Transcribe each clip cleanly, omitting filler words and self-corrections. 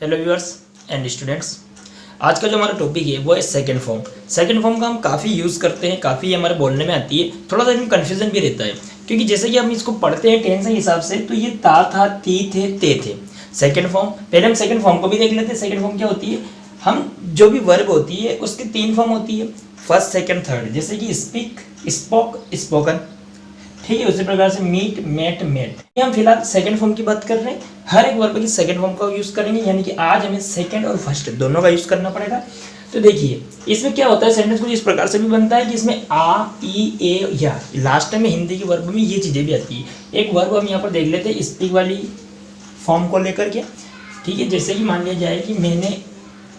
Hello viewers and students. आज का जो हमारा टॉपिक है वो है सेकंड फॉर्म। सेकंड फॉर्म का हम काफ़ी यूज़ करते हैं, काफ़ी हमारे बोलने में आती है। थोड़ा सा इसमें कन्फ्यूजन भी रहता है क्योंकि जैसे कि हम इसको पढ़ते हैं टेंस के हिसाब से, तो ये ता था, ती थे, ते थे। सेकंड फॉर्म, पहले हम सेकंड फॉर्म को भी देख लेते हैं। सेकंड फॉर्म क्या होती है, हम जो भी वर्ब होती है उसके 3 फॉर्म होती है, फर्स्ट सेकंड थर्ड। जैसे कि स्पीक, स्पोक, स्पोकन, ठीक है। उसी प्रकार से मीट, मेट, मेट। हम फिलहाल सेकंड फॉर्म की बात कर रहे हैं। हर एक वर्ब की सेकंड फॉर्म का यूज करेंगे, यानी कि आज हमें सेकंड और फर्स्ट दोनों का यूज करना पड़ेगा। तो देखिए इसमें क्या होता है, सेंटेंस कुछ इस प्रकार से भी बनता है कि इसमें आ, ई, ए, या लास्ट में हिंदी की वर्ब में ये चीजें भी आती है। एक वर्ब हम यहाँ पर देख लेते हैं स्पीक वाली फॉर्म को लेकर के, ठीक है। जैसे कि मान लिया जाए कि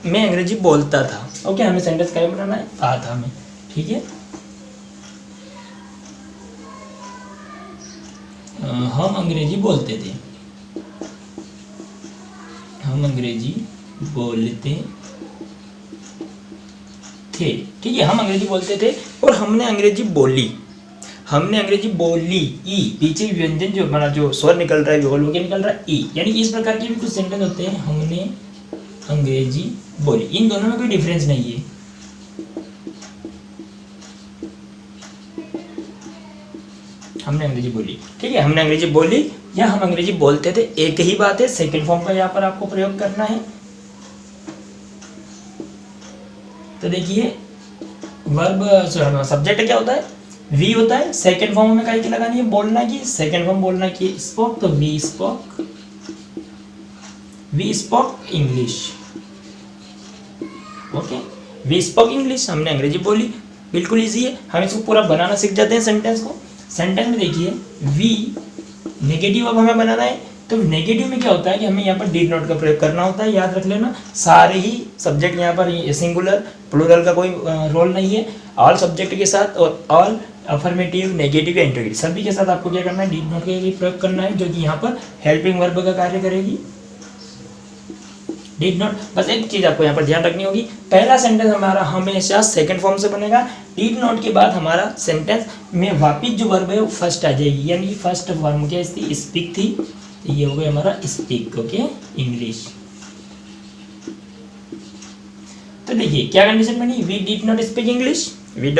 मैं अंग्रेजी बोलता था, ओके। हमें सेंटेंस क्या बनाना है, आ था हमें, ठीक है। हम अंग्रेजी बोलते थे, हम अंग्रेजी बोलते थे, ठीक है। हम अंग्रेजी बोलते थे और हमने अंग्रेजी बोली, हमने अंग्रेजी बोली। ई पीछे व्यंजन जो हमारा जो स्वर निकल रहा है, वो क्या निकल रहा है, ई। यानी इस प्रकार के भी कुछ सेंटेंस होते हैं, हमने अंग्रेजी बोली। इन दोनों में कोई डिफरेंस नहीं है। हमने अंग्रेजी बोली, ठीक है। हमने अंग्रेजी बोली या हम अंग्रेजी बोलते थे, एक ही बात है। सेकंड फॉर्म का यहाँ पर आपको प्रयोग करना है। तो देखिए वर्ब सब्जेक्ट क्या होता है, वी होता है। सेकंड फॉर्म में क्या लगानी है, बोलना की। सेकंड फॉर्म बोलना की स्पोक, तो we spoke English, okay. We spoke English, हमने अंग्रेजी बोली। बिल्कुल इजी है, हम इसको पूरा बनाना सीख जाते हैं सेंटेंस को। सेंटेंस में देखिए वी नेगेटिव अब हमें बनाना है, तो नेगेटिव में क्या होता है कि हमें यहाँ पर डिड नॉट का प्रयोग करना होता है। याद रख लेना, सारे ही सब्जेक्ट यहाँ पर सिंगुलर, प्लूरल का कोई रोल नहीं है। ऑल सब्जेक्ट के साथ और ऑल अफर्मेटिव, नेगेटिव या इंट्रोगेटिव सभी के साथ आपको क्या करना है, डिड नॉट का प्रयोग करना है, जो कि यहाँ पर हेल्पिंग वर्ब का कार्य करेगी। डिड नॉट, बस एक चीज आपको यहाँ पर ध्यान रखनी होगी, पहला सेंटेंस हमारा हमेशा सेकंड फॉर्म से बनेगा। डिड नॉट के बाद हमारा सेंटेंस में वापिस जो वर्ब है वो फर्स्ट आ जाएगी, यानी कि फर्स्ट फॉर्म क्या थी, स्पीक थी, तो ये हो गया हमारा स्पीक, ओके, इंग्लिश। तो देखिए क्या कंडीशन बनी, we did not speak English, we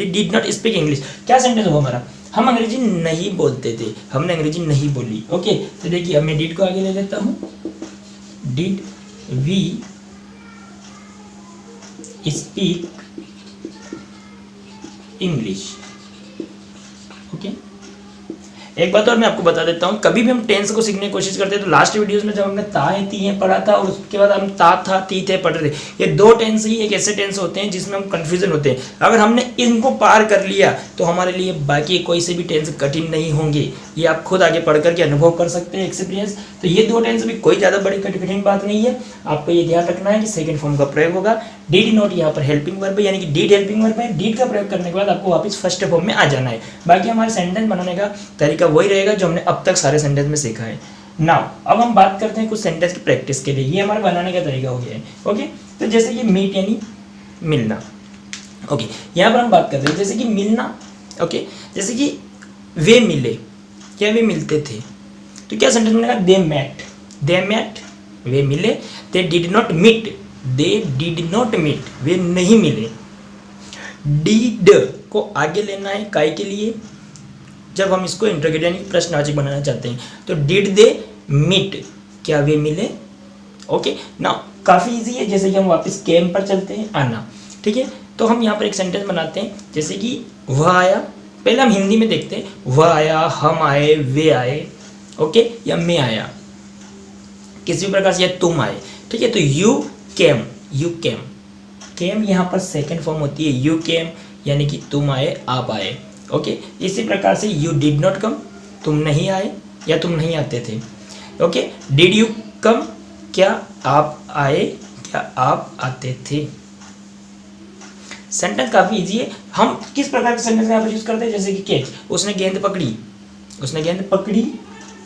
did not speak English. क्या सेंटेंस हुआ हमारा, हम अंग्रेजी नहीं बोलते थे, हमने अंग्रेजी नहीं बोली, ओके। तो देखिए अब मैं डिड को आगे ले लेता हूँ, did we speak English, okay. एक बात और मैं आपको बता देता हूँ, कभी भी हम टेंस को सीखने की कोशिश करते हैं तो लास्ट वीडियोस में जब हमने ताए तीए पढ़ा था और उसके बाद हम ता था ती थे पढ़ रहे थे, ये दो टेंस ही एक ऐसे टेंस होते हैं जिसमें हम कंफ्यूजन होते हैं। अगर हमने इनको पार कर लिया तो हमारे लिए बाकी कोई से भी टेंस कठिन नहीं होंगे। ये आप खुद आगे पढ़ करके अनुभव कर सकते हैं, एक्सपीरियंस। तो ये दो टेंस भी कोई ज़्यादा बड़ी कठिन बात नहीं है। आपको ये ध्यान रखना है कि सेकंड फॉर्म का प्रयोग होगा। डिड नॉट यहाँ पर हेल्पिंग वर्ब है, यानी कि डिड हेल्पिंग वर्ब है। डिड का प्रयोग करने के बाद आपको वापस फर्स्ट फॉर्म में आ जाना है। बाकी हमारे सेंटेंस बनाने का तरीका वही रहेगा जो हमने अब तक सारे सेंटेंस में सीखा है। नाउ अब हम बात करते हैं कुछ सेंटेंस की प्रैक्टिस के लिए। ये हमारा बनाने का तरीका हो गया है, ओके। तो जैसे कि मीट यानी मिलना, ओके। यहाँ पर हम बात करते हैं जैसे कि मिलना, ओके। जैसे कि वे मिले, क्या वे मिलते थे, तो क्या सेंटेंस बनेगा, दे मेट, वे मिले। दे डिड नॉट मीट, वे नहीं मिले। डिड को आगे लेना है काय के लिए, जब हम इसको इंटरोगेटिव यानी प्रश्नवाचक बनाना चाहते हैं। तो डिड दे मीट, क्या वे मिले, ओके। नाउ काफ़ी इजी है। जैसे कि हम वापस केम पर चलते हैं, आना, ठीक है। तो हम यहाँ पर एक सेंटेंस बनाते हैं, जैसे कि वह आया। पहले हम हिंदी में देखते हैं, वह आया, हम आए, वे आए, ओके, या मैं आया, किसी भी प्रकार से, या तुम आए, ठीक है। तो यू केम, केम यहाँ पर सेकंड फॉर्म होती है, यू केम, यानी कि तुम आए, आप आए, ओके। इसी प्रकार से यू डिड नॉट कम, तुम नहीं आए या तुम नहीं आते थे, ओके। डिड यू कम, क्या आप आए, क्या आप आते थे। सेंटेंस काफी इजी है। हम किस प्रकार के सेंटेंस यहाँ पर यूज करते हैं, जैसे कि कैच, उसने गेंद पकड़ी,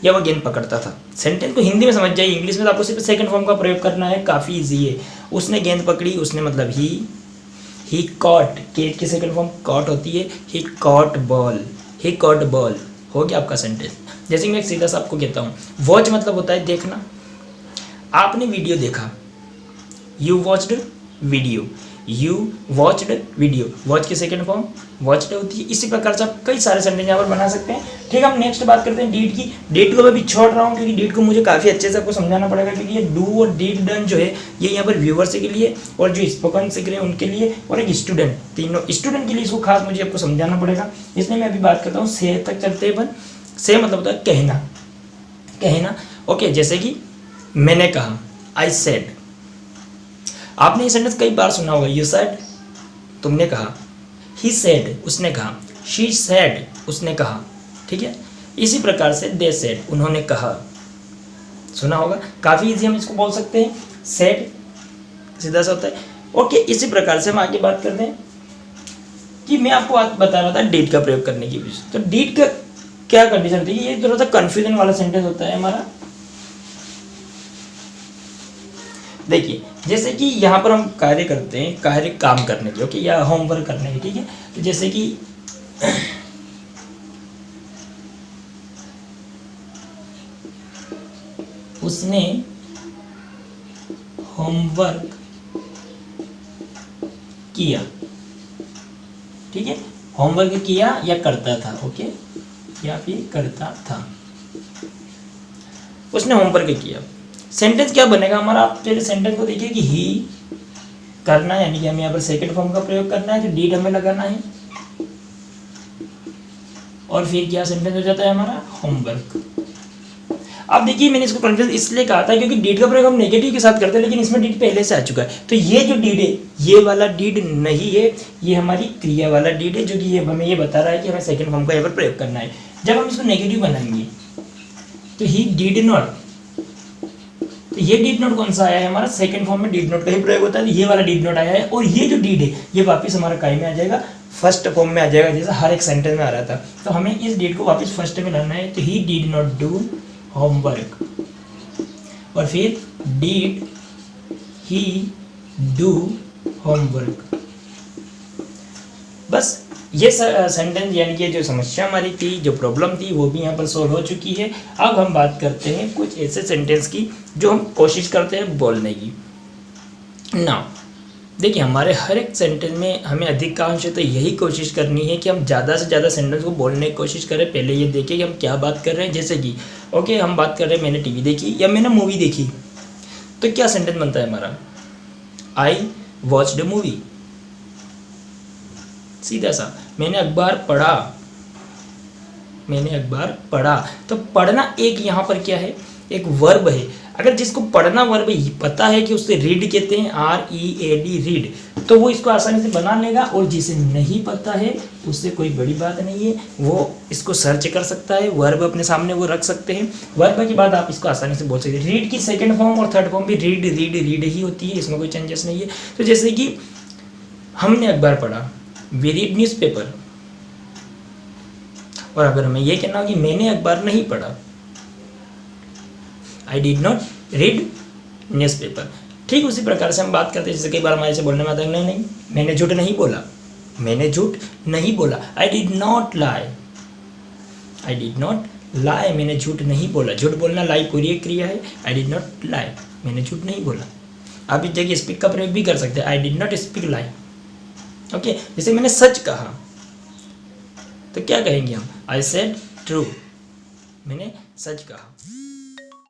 या वह गेंद पकड़ता था। सेंटेंस को हिंदी में समझ जाइए, इंग्लिश में तो आपको सिर्फ सेकंड फॉर्म का प्रयोग करना है, काफी इजी है। उसने गेंद पकड़ी, उसने मतलब ही कॉट, केट की सेकंड फॉर्म कॉट होती है, ही कॉट बॉल, हो गया आपका सेंटेंस। जैसे मैं एक सीधा सा आपको कहता हूँ, वॉच मतलब होता है देखना, आपने वीडियो देखा, you watched video, you watched video, watch की सेकंड फॉर्म वॉच्ड होती है। इसी प्रकार से आप कई सारे सेंटेंस यहाँ पर बना सकते हैं। ठीक है, हम नेक्स्ट बात करते हैं डीड की। डीड को मैं भी छोड़ रहा हूँ क्योंकि डीड को मुझे काफ़ी अच्छे से आपको समझाना पड़ेगा, क्योंकि ये डू और डीड डन जो है ये यहाँ पर व्यूअर्स के लिए और जो स्पोकन सीख रहे हैं उनके लिए और एक स्टूडेंट, तीनों स्टूडेंट के लिए इसको खास मुझे आपको समझाना पड़ेगा। इसलिए मैं अभी बात करता हूँ से तक चलते हैं। से मतलब होता है कहना, कहना। ओके, जैसे कि मैंने कहा, आई सेड। आपने ये सेंटेंस कई बार सुना होगा, यू सेड तुमने कहा, ही सेड उसने कहा, शी सेड उसने कहा। ठीक है, इसी प्रकार से दे सेड उन्होंने कहा, सुना होगा। काफ़ी इजी हम इसको बोल सकते हैं, सेड सीधा सा होता है। ओके, इसी प्रकार से हम आगे बात करते हैं कि मैं आपको बता रहा था डीड का प्रयोग करने की वजह। तो डीड का क्या कंडीशन होती है, ये थोड़ा सा कंफ्यूजन वाला सेंटेंस होता है हमारा। देखिए, जैसे कि यहाँ पर हम कार्य करते हैं, कार्य काम करने के, ओके, या होमवर्क करने के। ठीक है, तो जैसे कि उसने होमवर्क किया। ठीक है, होमवर्क किया या करता था, ओके, या फिर करता था, उसने होमवर्क किया। सेंटेंस क्या बनेगा हमारा, आप पहले सेंटेंस को देखिए कि ही करना, यानी कि हमें यहाँ पर सेकंड फॉर्म का प्रयोग करना है, तो डीड हमें लगाना है, और फिर क्या सेंटेंस हो जाता है हमारा, होमवर्क। अब देखिए, मैंने इसको कंफ्यूज इसलिए कहा था क्योंकि डीड का प्रयोग हम नेगेटिव के साथ करते हैं, लेकिन इसमें डीड पहले से आ चुका है। तो ये जो डीड है, ये वाला डीड नहीं है, ये हमारी क्रिया वाला डीड है, जो कि ये हमें ये बता रहा है कि हमें सेकंड फॉर्म का यहाँ पर प्रयोग करना है। जब हम इसको नेगेटिव बनाएंगे तो ही डिड नॉट, तो ये डिड नॉट कौन सा आया है हमारा, सेकंड फॉर्म में डिड नॉट का ही प्रयोग होता है। ये वाला डिड नॉट आया है, और ये जो डिड है ये वापस हमारा काय में आ जाएगा, फर्स्ट फॉर्म में आ जाएगा, जैसा हर एक सेंटेंस में आ रहा था। तो हमें इस डिड को वापस फर्स्ट में लाना है। तो he did not do homework, और फिर डिड ही डू होमवर्क। बस ये सेंटेंस, यानी कि जो समस्या हमारी थी, जो प्रॉब्लम थी, वो भी यहाँ पर सॉल्व हो चुकी है। अब हम बात करते हैं कुछ ऐसे सेंटेंस की जो हम कोशिश करते हैं बोलने की। नाउ देखिए, हमारे हर एक सेंटेंस में हमें अधिकांश तो यही कोशिश करनी है कि हम ज़्यादा से ज़्यादा सेंटेंस को बोलने की कोशिश करें। पहले ये देखें कि हम क्या बात कर रहे हैं। जैसे कि ओके, हम बात कर रहे हैं मैंने टीवी देखी या मैंने मूवी देखी, तो क्या सेंटेंस बनता है हमारा, आई वॉच्ड मूवी। सीधा सा, मैंने अखबार पढ़ा, मैंने अखबार पढ़ा। तो पढ़ना एक यहाँ पर क्या है, एक वर्ब है। अगर जिसको पढ़ना वर्ब पता है कि उससे रीड कहते हैं, READ रीड, तो वो इसको आसानी से बना लेगा। और जिसे नहीं पता है उससे कोई बड़ी बात नहीं है, वो इसको सर्च कर सकता है, वर्ब अपने सामने वो रख सकते हैं। वर्ब के बाद आप इसको आसानी से बोल सकते हैं। रीड की सेकंड फॉर्म और थर्ड फॉर्म भी रीड रीड रीड ही होती है, इसमें कोई चेंजेस नहीं है। तो जैसे कि हमने अखबार पढ़ा, वी रीड न्यूज़पेपर। और अगर हमें यह कहना हो कि मैंने अखबार नहीं पढ़ा, I did not read newspaper. ठीक उसी प्रकार से हम बात करते हैं, जैसे कई बार हमारे से बोलने में आता है, नहीं नहीं मैंने झूठ नहीं बोला, मैंने झूठ नहीं बोला, I did not lie, I did not lie, मैंने झूठ नहीं बोला। झूठ बोलना लाई पूरी एक क्रिया है, आई डिड नॉट लाई, मैंने झूठ नहीं बोला। आप इस जगह स्पीक का प्रयोग भी कर सकते हैं, I did not speak lie. Okay, जैसे मैंने सच कहा, तो क्या कहेंगे हम, आई सेड ट्रू, मैंने सच कहा।